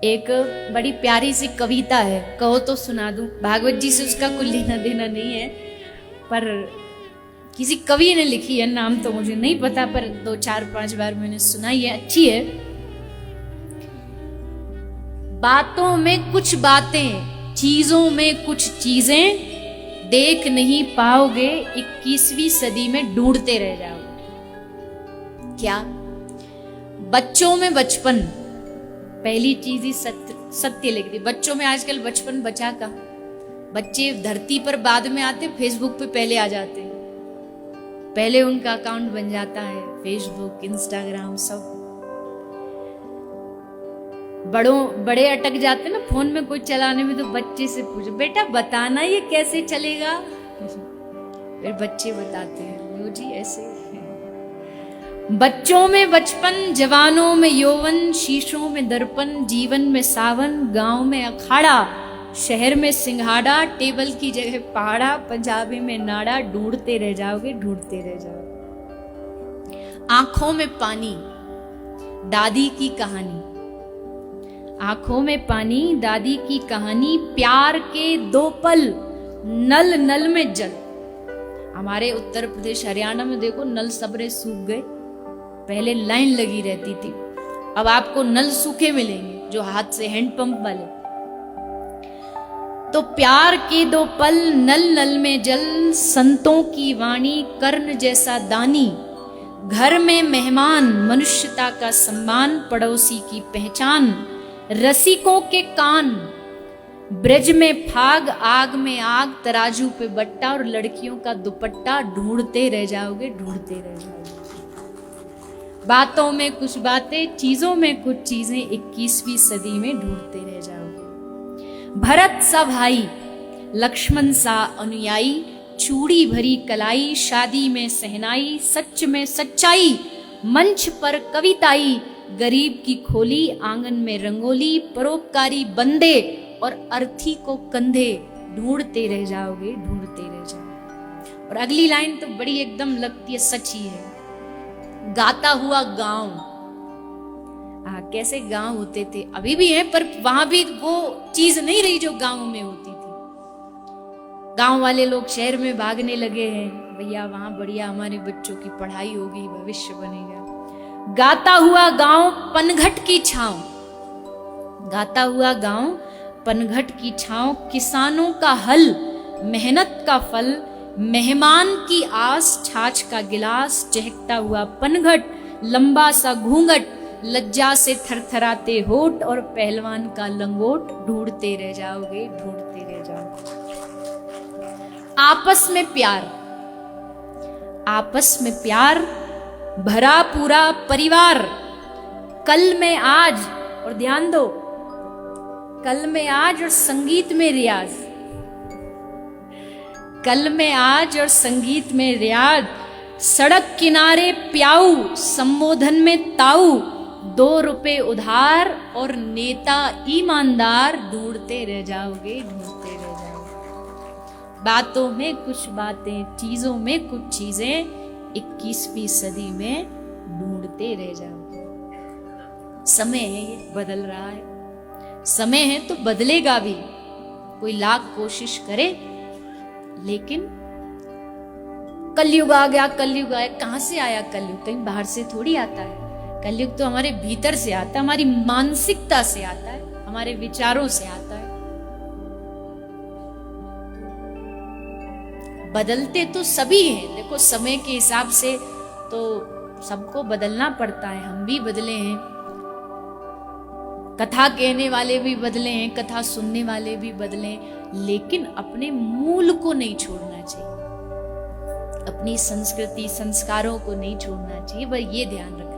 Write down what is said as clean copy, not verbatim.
एक बड़ी प्यारी सी कविता है, कहो तो सुना दूं। भागवत जी से उसका कोई लेना देना नहीं है, पर किसी कवि ने लिखी है, नाम तो मुझे नहीं पता, पर 2-4-5 बार मैंने सुनाई है, अच्छी है। बातों में कुछ बातें, चीजों में कुछ चीजें, देख नहीं पाओगे 21वीं सदी में ढूंढते रह जाओगे। क्या? बच्चों में बचपन, पहली चीज ही सत्य लिख दी। बच्चों में आजकल बचपन बचा का, बच्चे धरती पर बाद में आते, फेसबुक पे पहले आ जाते, पहले उनका अकाउंट बन जाता है, फेसबुक, इंस्टाग्राम सब। बड़े अटक जाते ना फोन में कोई चलाने में, तो बच्चे से पूछो बेटा बताना ये कैसे चलेगा, फिर बच्चे बताते हैं, लो जी ऐसे। बच्चों में बचपन, जवानों में यौवन, शीशों में दर्पण, जीवन में सावन, गांव में अखाड़ा, शहर में सिंघाड़ा, टेबल की जगह पहाड़ा, पंजाबी में नाड़ा, ढूंढते रह जाओगे, ढूंढते रह जाओगे। आंखों में पानी, दादी की कहानी, आंखों में पानी, दादी की कहानी, प्यार के 2 पल, नल नल में जल। हमारे उत्तर प्रदेश हरियाणा में देखो नल सबरे सूख गए, पहले लाइन लगी रहती थी, अब आपको नल सूखे मिलेंगे जो हाथ से, हैंडपंप वाले। तो प्यार के 2 पल, नल नल में जल, संतों की वाणी, कर्ण जैसा दानी, घर में मेहमान, मनुष्यता का सम्मान, पड़ोसी की पहचान, रसिकों के कान, ब्रज में फाग, आग में आग, तराजू पे बट्टा और लड़कियों का दुपट्टा, ढूंढते रह जाओगे, ढूंढते रह जाओगे। बातों में कुछ बातें, चीजों में कुछ चीजें, 21वीं सदी में ढूंढते रह जाओगे। भरत सा भाई, लक्ष्मण सा अनुयायी, चूड़ी भरी कलाई, शादी में सहनाई, सच में सच्चाई, मंच पर कविताई, गरीब की खोली, आंगन में रंगोली, परोपकारी बंदे और अर्थी को कंधे, ढूंढते रह जाओगे, ढूंढते रह जाओगे। और अगली लाइन तो बड़ी एकदम लगती है, सच ही है। गाता हुआ गांव, कैसे गांव होते थे, अभी भी हैं, पर वहां भी वो चीज नहीं रही जो गांव में होती थी। गांव वाले लोग शहर में भागने लगे हैं, भैया वहां बढ़िया हमारे बच्चों की पढ़ाई होगी, भविष्य बनेगा। गाता हुआ गांव, पनघट की छांव, गाता हुआ गांव, पनघट की छांव, किसानों का हल, मेहनत का फल, मेहमान की आस, छाछ का गिलास, चहकता हुआ पनघट, लंबा सा घूंघट, लज्जा से थरथराते होठ और पहलवान का लंगोट, ढूंढते रह जाओगे, ढूंढते रह जाओगे। आपस में प्यार, आपस में प्यार, भरा पूरा परिवार, कल में आज, और ध्यान दो, कल में आज और संगीत में रियाज, कल में आज और संगीत में रियाज, सड़क किनारे प्याऊ, संबोधन में ताऊ, 2 रुपए उधार और नेता ईमानदार, ढूंढते रह जाओगे, ढूंढते रह जाओगे। बातों में कुछ बातें, चीजों में कुछ चीजें, 21वीं सदी में ढूंढते रह जाओगे। समय है, ये बदल रहा है, समय है तो बदलेगा भी, कोई लाख कोशिश करे, लेकिन कलयुग आ गया, कलयुग आया, कहां से आया कलयुग? कहीं बाहर से थोड़ी आता है, कलयुग तो हमारे भीतर से आता है, हमारी मानसिकता से आता है, हमारे विचारों से आता है। बदलते तो सभी हैं, देखो समय के हिसाब से तो सबको बदलना पड़ता है, हम भी बदले हैं, कथा कहने वाले भी बदले हैं, कथा सुनने वाले भी बदले, लेकिन अपने मूल को नहीं छोड़ना चाहिए, अपनी संस्कृति संस्कारों को नहीं छोड़ना चाहिए, बस ये ध्यान रखना।